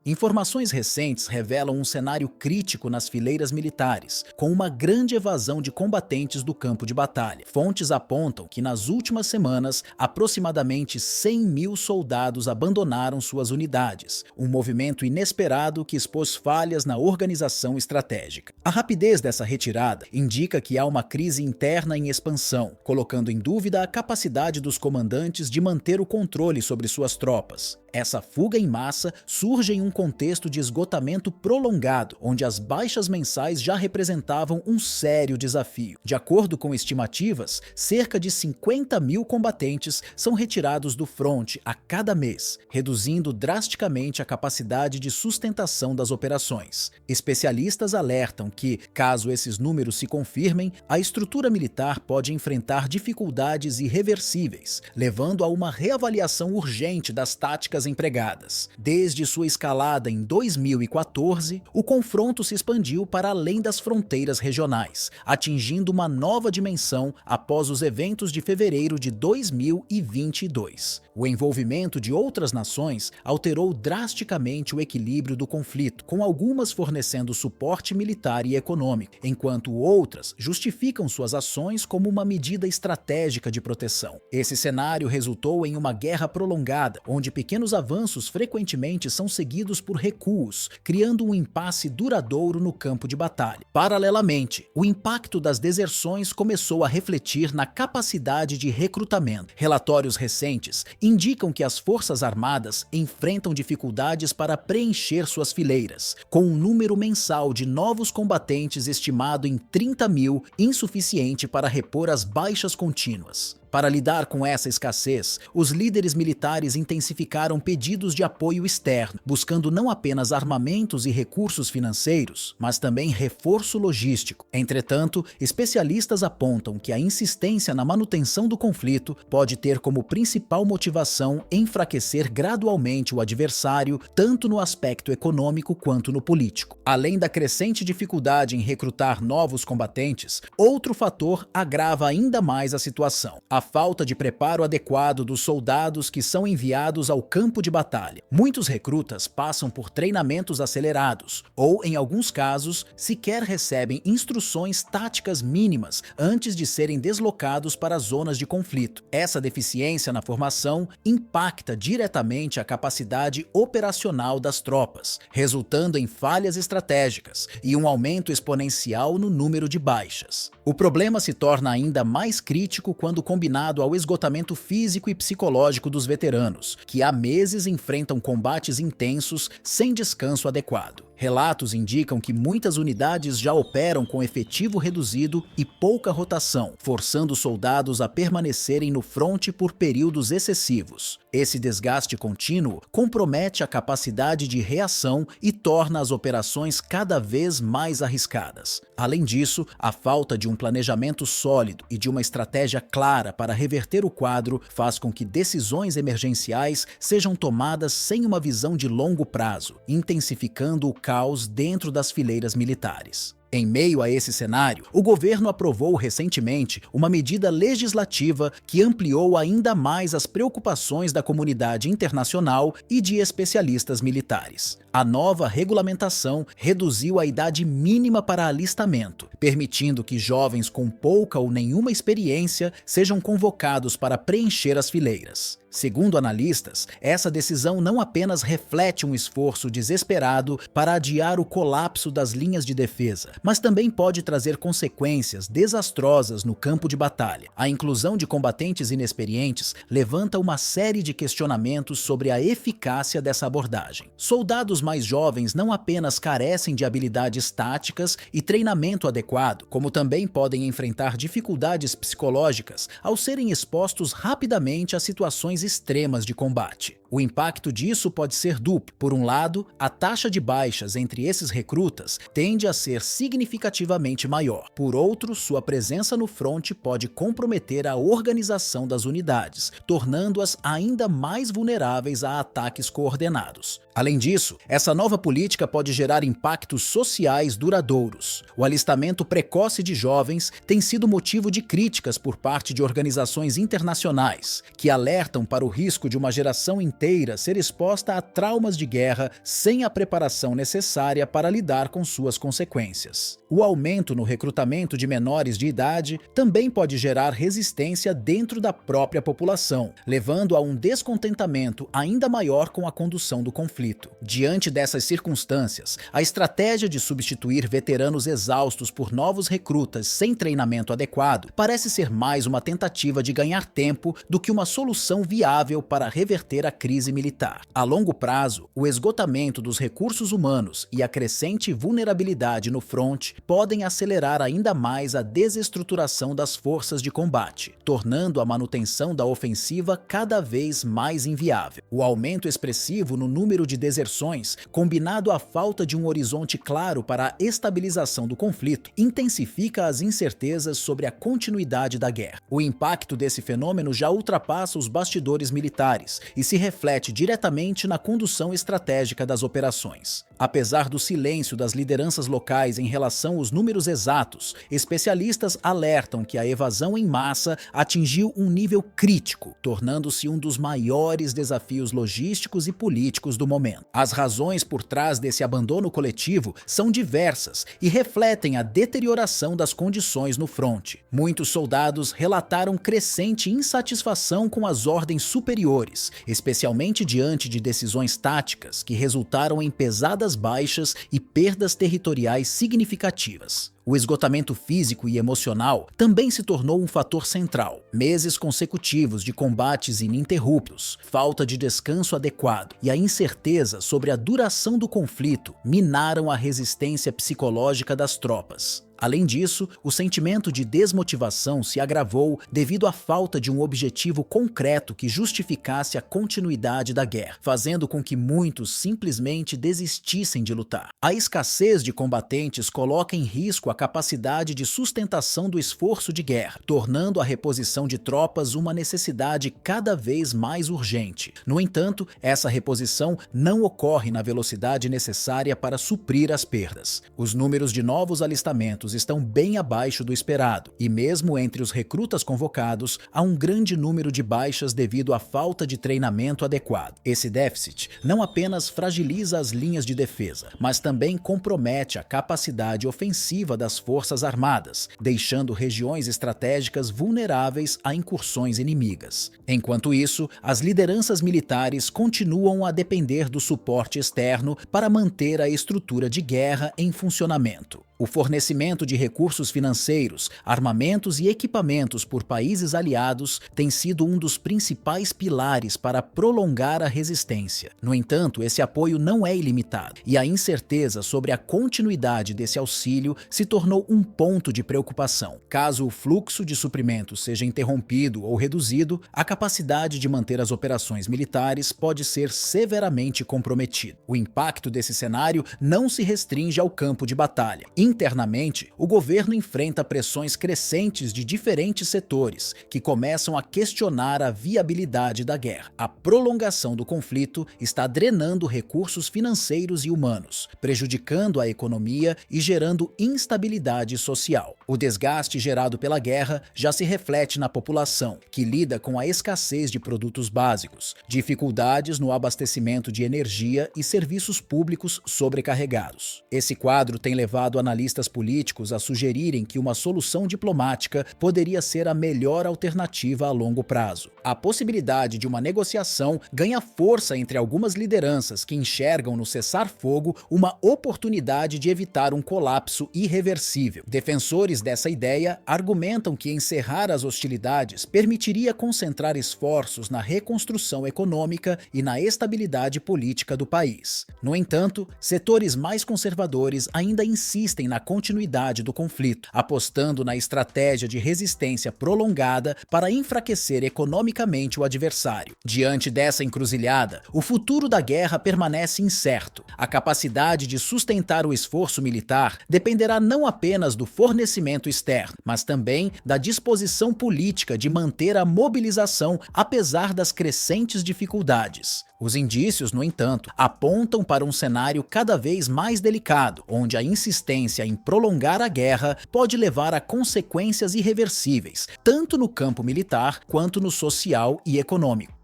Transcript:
Informações recentes revelam um cenário crítico nas fileiras militares, com uma grande evasão de combatentes do campo de batalha. Fontes apontam que nas últimas semanas, aproximadamente 100 mil soldados abandonaram suas unidades, um movimento inesperado que expôs falhas na organização estratégica. A rapidez dessa retirada indica que há uma crise interna em expansão, colocando em dúvida a capacidade dos comandantes de manter o controle sobre suas tropas. Essa fuga em massa surge em um contexto de esgotamento prolongado, onde as baixas mensais já representavam um sério desafio. De acordo com estimativas, cerca de 50 mil combatentes são retirados do fronte a cada mês, reduzindo drasticamente a capacidade de sustentação das operações. Especialistas alertam que, caso esses números se confirmem, a estrutura militar pode enfrentar dificuldades irreversíveis, levando a uma reavaliação urgente das táticas empregadas. Desde sua escalada em 2014, o confronto se expandiu para além das fronteiras regionais, atingindo uma nova dimensão após os eventos de fevereiro de 2022. O envolvimento de outras nações alterou drasticamente o equilíbrio do conflito, com algumas fornecendo suporte militar e econômico, enquanto outras justificam suas ações como uma medida estratégica de proteção. Esse cenário resultou em uma guerra prolongada, onde pequenos avanços frequentemente são seguidos por recuos, criando um impasse duradouro no campo de batalha. Paralelamente, o impacto das deserções começou a refletir na capacidade de recrutamento. Relatórios recentes indicam que as Forças Armadas enfrentam dificuldades para preencher suas fileiras, com um número mensal de novos combatentes estimado em 30 mil, insuficiente para repor as baixas contínuas. Para lidar com essa escassez, os líderes militares intensificaram pedidos de apoio externo, buscando não apenas armamentos e recursos financeiros, mas também reforço logístico. Entretanto, especialistas apontam que a insistência na manutenção do conflito pode ter como principal motivação enfraquecer gradualmente o adversário, tanto no aspecto econômico quanto no político. Além da crescente dificuldade em recrutar novos combatentes, outro fator agrava ainda mais a situação: a falta de preparo adequado dos soldados que são enviados ao campo de batalha. Muitos recrutas passam por treinamentos acelerados ou, em alguns casos, sequer recebem instruções táticas mínimas antes de serem deslocados para zonas de conflito. Essa deficiência na formação impacta diretamente a capacidade operacional das tropas, resultando em falhas estratégicas e um aumento exponencial no número de baixas. O problema se torna ainda mais crítico quando combinado ao esgotamento físico e psicológico dos veteranos, que há meses enfrentam combates intensos sem descanso adequado. Relatos indicam que muitas unidades já operam com efetivo reduzido e pouca rotação, forçando soldados a permanecerem no fronte por períodos excessivos. Esse desgaste contínuo compromete a capacidade de reação e torna as operações cada vez mais arriscadas. Além disso, a falta de um planejamento sólido e de uma estratégia clara para reverter o quadro faz com que decisões emergenciais sejam tomadas sem uma visão de longo prazo, intensificando o caos dentro das fileiras militares. Em meio a esse cenário, o governo aprovou recentemente uma medida legislativa que ampliou ainda mais as preocupações da comunidade internacional e de especialistas militares. A nova regulamentação reduziu a idade mínima para alistamento, permitindo que jovens com pouca ou nenhuma experiência sejam convocados para preencher as fileiras. Segundo analistas, essa decisão não apenas reflete um esforço desesperado para adiar o colapso das linhas de defesa, mas também pode trazer consequências desastrosas no campo de batalha. A inclusão de combatentes inexperientes levanta uma série de questionamentos sobre a eficácia dessa abordagem. Soldados mais jovens não apenas carecem de habilidades táticas e treinamento adequado, como também podem enfrentar dificuldades psicológicas ao serem expostos rapidamente a situações extremas de combate. O impacto disso pode ser duplo. Por um lado, a taxa de baixas entre esses recrutas tende a ser significativamente maior. Por outro, sua presença no fronte pode comprometer a organização das unidades, tornando-as ainda mais vulneráveis a ataques coordenados. Além disso, essa nova política pode gerar impactos sociais duradouros. O alistamento precoce de jovens tem sido motivo de críticas por parte de organizações internacionais, que alertam para o risco de uma geração inteira inteira ser exposta a traumas de guerra sem a preparação necessária para lidar com suas consequências. O aumento no recrutamento de menores de idade também pode gerar resistência dentro da própria população, levando a um descontentamento ainda maior com a condução do conflito. Diante dessas circunstâncias, a estratégia de substituir veteranos exaustos por novos recrutas sem treinamento adequado parece ser mais uma tentativa de ganhar tempo do que uma solução viável para reverter a crise militar. A longo prazo, o esgotamento dos recursos humanos e a crescente vulnerabilidade no fronte podem acelerar ainda mais a desestruturação das forças de combate, tornando a manutenção da ofensiva cada vez mais inviável. O aumento expressivo no número de deserções, combinado à falta de um horizonte claro para a estabilização do conflito, intensifica as incertezas sobre a continuidade da guerra. O impacto desse fenômeno já ultrapassa os bastidores militares e se reflete diretamente na condução estratégica das operações. Apesar do silêncio das lideranças locais em relação aos números exatos, especialistas alertam que a evasão em massa atingiu um nível crítico, tornando-se um dos maiores desafios logísticos e políticos do momento. As razões por trás desse abandono coletivo são diversas e refletem a deterioração das condições no fronte. Muitos soldados relataram crescente insatisfação com as ordens superiores, especialmente diante de decisões táticas que resultaram em pesadas baixas e perdas territoriais significativas. O esgotamento físico e emocional também se tornou um fator central. Meses consecutivos de combates ininterruptos, falta de descanso adequado e a incerteza sobre a duração do conflito minaram a resistência psicológica das tropas. Além disso, o sentimento de desmotivação se agravou devido à falta de um objetivo concreto que justificasse a continuidade da guerra, fazendo com que muitos simplesmente desistissem de lutar. A escassez de combatentes coloca em risco a capacidade de sustentação do esforço de guerra, tornando a reposição de tropas uma necessidade cada vez mais urgente. No entanto, essa reposição não ocorre na velocidade necessária para suprir as perdas. Os números de novos alistamentos estão bem abaixo do esperado, e mesmo entre os recrutas convocados, há um grande número de baixas devido à falta de treinamento adequado. Esse déficit não apenas fragiliza as linhas de defesa, mas também compromete a capacidade ofensiva das forças armadas, deixando regiões estratégicas vulneráveis a incursões inimigas. Enquanto isso, as lideranças militares continuam a depender do suporte externo para manter a estrutura de guerra em funcionamento. O fornecimento de recursos financeiros, armamentos e equipamentos por países aliados tem sido um dos principais pilares para prolongar a resistência. No entanto, esse apoio não é ilimitado, e a incerteza sobre a continuidade desse auxílio se tornou um ponto de preocupação. Caso o fluxo de suprimentos seja interrompido ou reduzido, a capacidade de manter as operações militares pode ser severamente comprometida. O impacto desse cenário não se restringe ao campo de batalha. Internamente, o governo enfrenta pressões crescentes de diferentes setores, que começam a questionar a viabilidade da guerra. A prolongação do conflito está drenando recursos financeiros e humanos, prejudicando a economia e gerando instabilidade social. O desgaste gerado pela guerra já se reflete na população, que lida com a escassez de produtos básicos, dificuldades no abastecimento de energia e serviços públicos sobrecarregados. Esse quadro tem levado analistas políticos a sugerirem que uma solução diplomática poderia ser a melhor alternativa a longo prazo. A possibilidade de uma negociação ganha força entre algumas lideranças que enxergam no cessar-fogo uma oportunidade de evitar um colapso irreversível. Defensores dessa ideia argumentam que encerrar as hostilidades permitiria concentrar esforços na reconstrução econômica e na estabilidade política do país. No entanto, setores mais conservadores ainda insistem na continuidade do conflito, apostando na estratégia de resistência prolongada para enfraquecer economicamente o adversário. Diante dessa encruzilhada, o futuro da guerra permanece incerto. A capacidade de sustentar o esforço militar dependerá não apenas do fornecimento externo, mas também da disposição política de manter a mobilização apesar das crescentes dificuldades. Os indícios, no entanto, apontam para um cenário cada vez mais delicado, onde a insistência em prolongar a guerra pode levar a consequências irreversíveis, tanto no campo militar quanto no social e econômico.